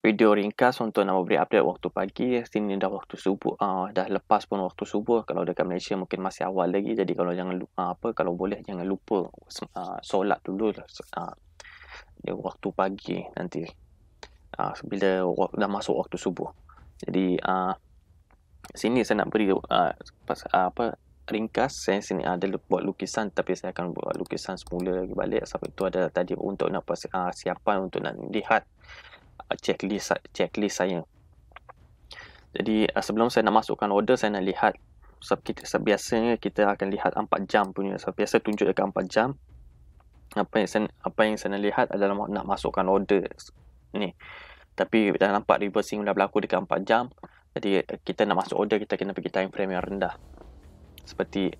Video ringkas untuk nak memberi update waktu pagi. Sini dah waktu subuh, dah lepas pun waktu subuh. Kalau dekat Malaysia mungkin masih awal lagi. Jadi kalau kalau boleh jangan lupa solat dulu dia waktu pagi nanti. Bila dah masuk waktu subuh. Jadi sini saya nak beri ringkas. Saya sini ada buat lukisan, tapi saya akan buat lukisan semula lagi balik. Sebab itu ada tadi untuk nak siapan untuk nak lihat checklist saya. Jadi sebelum saya nak masukkan order, saya nak lihat. Biasanya kita akan lihat 4 jam punya. Biasa tunjuk dekat 4 jam. Apa yang saya nak lihat adalah nak masukkan order ni. Tapi dah nampak reversing dah berlaku dekat 4 jam. Jadi kita nak masuk order, kita kena pergi time frame yang rendah. Seperti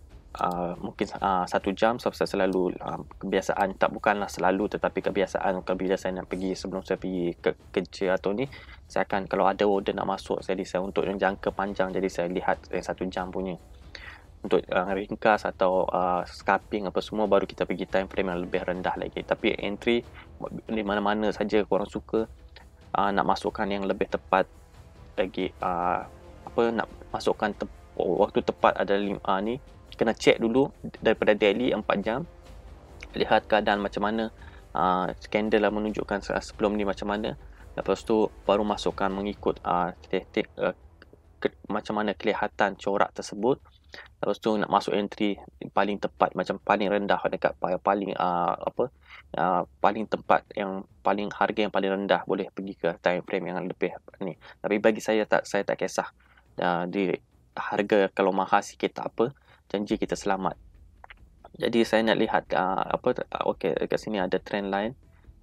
mungkin 1 jam. Sebab saya selalu kebiasaan, bukanlah selalu, tetapi kebiasaan bila saya nak pergi, sebelum saya pergi ke kerja atau ni, saya akan, kalau ada order nak masuk, saya untuk jangka panjang, jadi saya lihat 1 jam punya untuk ringkas atau scalping apa semua, baru kita pergi time frame yang lebih rendah lagi. Tapi entry di mana-mana saja korang suka, nak masukkan yang lebih tepat lagi, nak masukkan waktu tepat adalah ni. Kena check dulu daripada daily 4 jam. Lihat keadaan macam mana, skandal lah menunjukkan sebelum ni macam mana. Lepas tu baru masukkan mengikut macam mana kelihatan corak tersebut. Lepas tu nak masuk entry paling tepat, macam paling rendah dekat paling paling tempat yang paling harga yang paling rendah, boleh pergi ke time frame yang lebih ni. Tapi bagi saya tak kisah di harga, kalau mahal sikit tak apa, janji kita selamat. Jadi saya nak lihat okey, dekat sini ada trend line.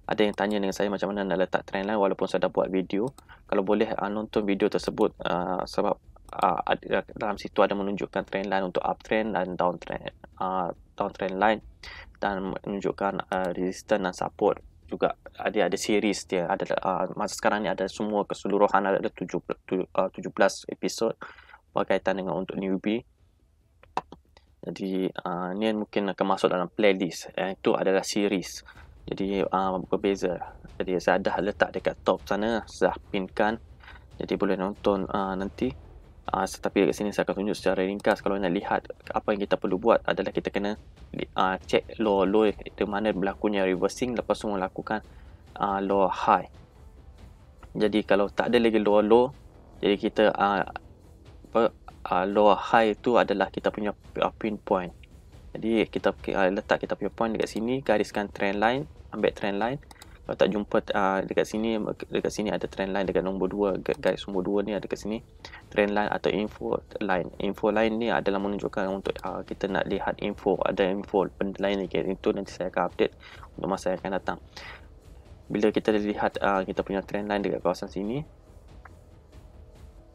Ada yang tanya dengan saya macam mana nak letak trend line, walaupun saya dah buat video. Kalau boleh nonton video tersebut, sebab dalam situ ada menunjukkan trend line untuk uptrend dan downtrend line, dan menunjukkan resistance dan support juga. Ada series dia, ada masa sekarang ni ada semua keseluruhan, ada 17 episod berkaitan dengan untuk newbie. Jadi ni mungkin akan masuk dalam playlist. Itu adalah series. Jadi berbeza. Jadi saya dah letak dekat top sana, saya pinkan. Jadi boleh nonton nanti. Tetapi dekat sini saya akan tunjuk secara ringkas. Kalau nak lihat apa yang kita perlu buat adalah kita kena check low di mana berlakunya reversing, lepas tu melakukan low high. Jadi kalau tak ada lagi low, jadi kita low high itu adalah kita punya pinpoint. Jadi kita letak kita punya point dekat sini, gariskan trend line, ambil trend line. Kalau tak jumpa dekat sini ada trend line dekat nombor 2, garis nombor 2 ni ada dekat sini, trend line atau info line. Info line ni adalah menunjukkan untuk kita nak lihat ada info benda lain lagi. Itu nanti saya akan update untuk masa yang akan datang. Bila kita lihat kita punya trend line dekat kawasan sini,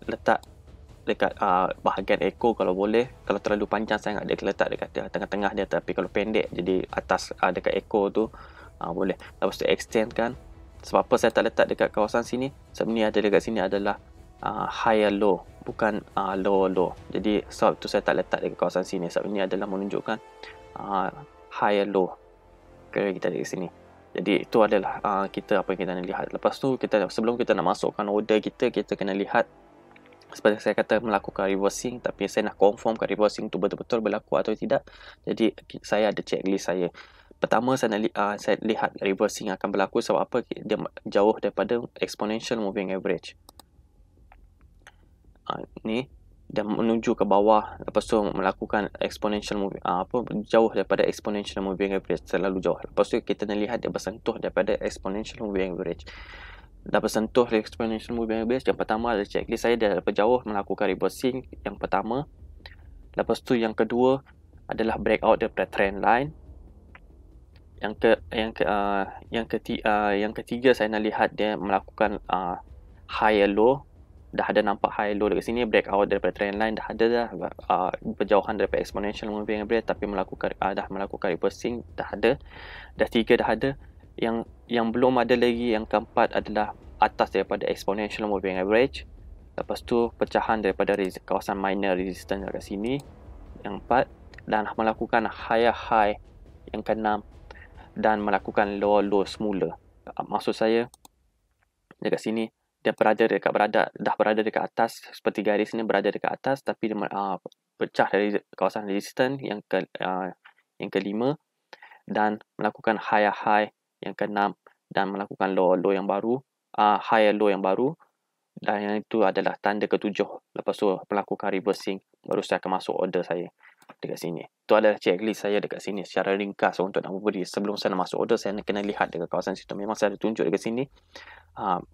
letak dekat bahagian echo kalau boleh. Kalau terlalu panjang sangat, dia letak dekat tengah-tengah dia. Tapi kalau pendek, jadi atas dekat echo tu boleh. Lepas tu extend kan. Sebab apa saya tak letak dekat kawasan sini? Sebab ni ada dekat sini adalah higher low, bukan low. Jadi sebab tu saya tak letak dekat kawasan sini. Sebab ini adalah menunjukkan higher low. Okay, kita dekat sini. Jadi itu adalah kita apa yang kita nak lihat. Lepas tu sebelum kita nak masukkan order kita kena lihat, seperti saya kata, melakukan reversing. Tapi saya nak confirmkan reversing tu betul-betul berlaku atau tidak. Jadi saya ada checklist saya. Pertama saya lihat reversing akan berlaku sebab apa? Dia jauh daripada exponential moving average. Ni dia menuju ke bawah, lepas tu melakukan exponential moving jauh daripada exponential moving average, terlalu jauh. Lepas tu kita nak lihat dia bersentuh daripada exponential moving average. Dah bersentuh exponential moving average, yang pertama adalah checklist saya daripada jauh melakukan reversing yang pertama. Lepas tu yang kedua adalah breakout daripada trend line. Yang ketiga saya nak lihat dia melakukan higher low. Dah ada nampak high low dekat sini, breakout daripada trend line dah ada berjauhan daripada exponential moving average, tapi dah melakukan reversing dah ada. Dah 3 dah ada. Yang belum ada lagi, yang keempat adalah atas daripada exponential moving average. Lepas tu pecahan daripada kawasan minor resistance dekat sini, yang 4, dan melakukan higher high yang ke-6, dan melakukan low semula. Maksud saya dekat sini dah berada dekat atas, seperti garis ni berada dekat atas, tapi dia pecah dari kawasan resistance yang kelima, dan melakukan high yang keenam, dan melakukan low yang baru, high low yang baru, dan yang itu adalah tanda ketujuh. Lepas tu melakukan reversing, baru saya akan masuk order saya dekat sini. Itu adalah checklist saya dekat sini secara ringkas untuk nak memberi. Sebelum saya nak masuk order, saya kena lihat dekat kawasan situ. Memang saya ada tunjuk dekat sini. Saya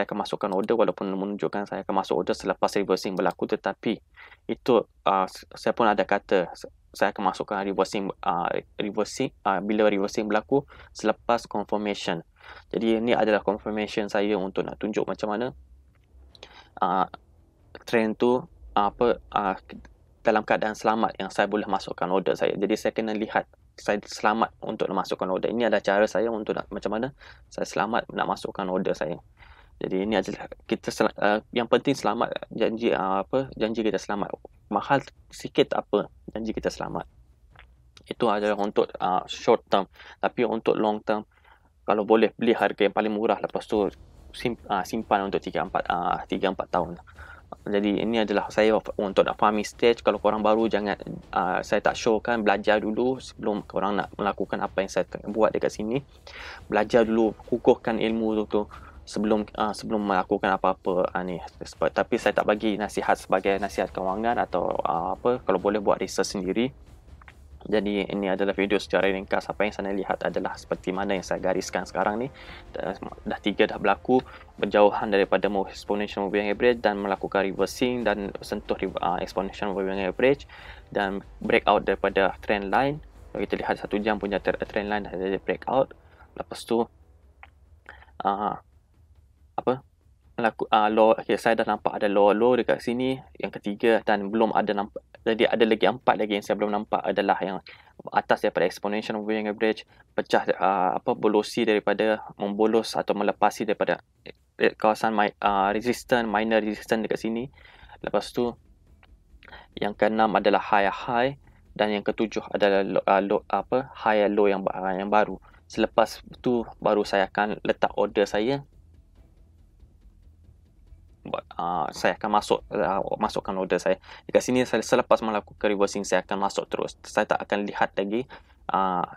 akan masukkan order, walaupun menunjukkan saya akan masuk order selepas reversing berlaku, tetapi itu saya pun ada kata saya akan masukkan reversing bila reversing berlaku selepas confirmation. Jadi ini adalah confirmation saya untuk nak tunjuk macam mana trend tu dalam keadaan selamat yang saya boleh masukkan order saya. Jadi saya kena lihat saya selamat untuk masukkan order. Ini adalah cara saya untuk nak macam mana saya selamat nak masukkan order saya. Jadi ini adalah kita yang penting selamat, janji kita selamat. Mahal sikit apa, janji kita selamat. Itu adalah untuk short term. Tapi untuk long term, kalau boleh beli harga yang paling murah, lepas tu simpan untuk 3-4 tahun. Jadi ini adalah saya untuk nak farming stage. Kalau korang baru, jangan saya tak showkan, belajar dulu sebelum korang nak melakukan apa yang saya buat dekat sini. Belajar dulu, kukuhkan ilmu tu sebelum melakukan apa-apa ni. Tapi saya tak bagi nasihat sebagai nasihat kewangan atau kalau boleh buat research sendiri. Jadi ini adalah video secara ringkas. Apa yang saya lihat adalah seperti mana yang saya gariskan sekarang ni. Dah 3 dah berlaku, berjauhan daripada exponential moving average dan melakukan reversing dan sentuh exponential moving average dan breakout daripada trend line. Kalau kita lihat 1 jam punya trend line dah jadi breakout. Lepas tu low, saya dah nampak ada low dekat sini yang ketiga, dan belum ada nampak. Jadi ada lagi 4 lagi yang saya belum nampak, adalah yang atas daripada exponential moving average, pecah bolosi daripada membolos atau melepasi daripada kawasan resistance, minor resistance dekat sini. Lepas tu yang keenam adalah high, dan yang ketujuh adalah high low yang baru. Selepas tu baru saya akan letak order saya. Saya akan masukkan order saya dekat sini. Selepas melakukan reversing, saya akan masuk terus. Saya tak akan lihat lagi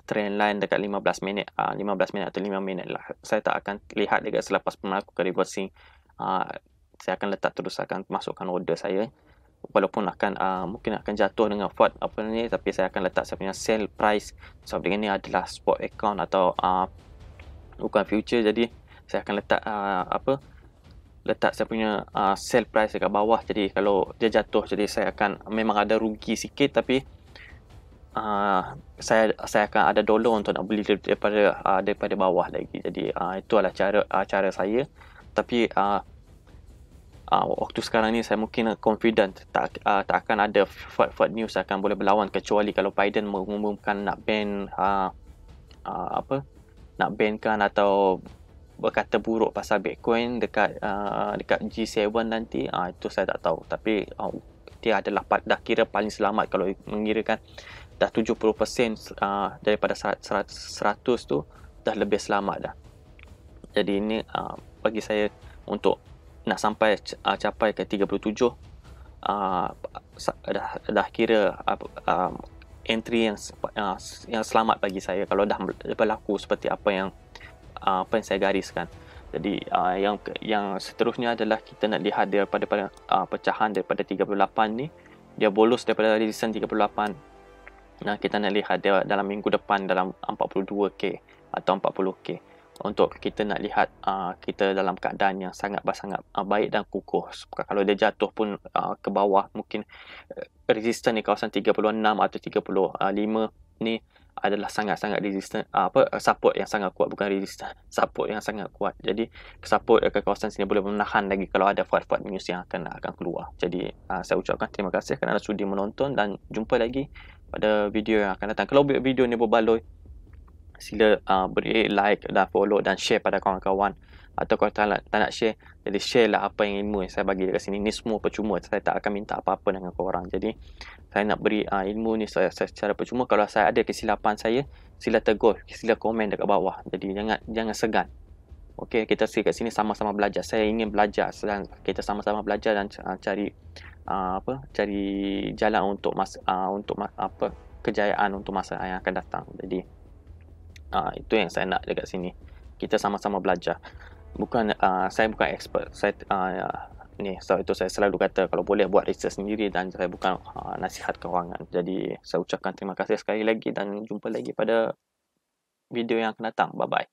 trend line dekat 15 minit atau 5 minit lah. Saya tak akan lihat dekat selepas melakukan reversing. Saya akan letak terus, akan masukkan order saya. Walaupun mungkin akan jatuh dengan fort tapi saya akan letak saya punya sell price. Sebab dengan ni adalah spot account atau bukan future. Jadi saya akan letak saya punya sell price dekat bawah. Jadi kalau dia jatuh, jadi saya akan memang ada rugi sikit, tapi saya akan ada dollar untuk nak beli daripada bawah lagi. Jadi itu adalah cara saya. Tapi waktu sekarang ni saya mungkin confident tak akan ada Fed news akan boleh berlawan, kecuali kalau Biden mengumumkan nak ban kan atau berkata buruk pasal Bitcoin dekat G7 nanti. Itu saya tak tahu, tapi dia adalah dah kira paling selamat. Kalau mengirakan dah 70% daripada 100 tu dah lebih selamat dah. Jadi ini bagi saya untuk nak sampai capai ke 37 dah kira entry yang selamat bagi saya kalau dah berlaku seperti apa yang saya gariskan. Jadi yang seterusnya adalah kita nak lihat daripada pecahan daripada 38 ni, dia bolos daripada resistance 38. Nah, kita nak lihat dia dalam minggu depan dalam 42k atau 40k, untuk kita nak lihat kita dalam keadaan yang sangat baik dan kukuh. Kalau dia jatuh pun ke bawah, mungkin resistance di kawasan 36 atau 35 ni adalah sangat-sangat resistant, support yang sangat kuat, bukan resistant, support yang sangat kuat. Jadi support ke kawasan sini boleh menahan lagi kalau ada fat news yang akan keluar. Jadi saya ucapkan terima kasih kerana sudi menonton, dan jumpa lagi pada video yang akan datang. Kalau video ni berbaloi, sila beri like dan follow dan share pada kawan-kawan. Atau kalau tak nak share, jadi share lah apa yang ilmu yang saya bagi dekat sini. Ni semua percuma, saya tak akan minta apa-apa dengan korang. Jadi saya nak beri ilmu ni secara percuma. Kalau saya ada kesilapan saya, sila tegur, sila komen dekat bawah. Jadi jangan segan. Okey, kita kat sini sama-sama belajar. Saya ingin belajar dan kita sama-sama belajar dan cari cari jalan untuk kejayaan untuk masa yang akan datang. Jadi itu yang saya nak dekat sini. Kita sama-sama belajar. Saya bukan expert. So itu saya selalu kata kalau boleh buat research sendiri, dan saya bukan nasihat kewangan. Jadi saya ucapkan terima kasih sekali lagi dan jumpa lagi pada video yang akan datang. Bye bye.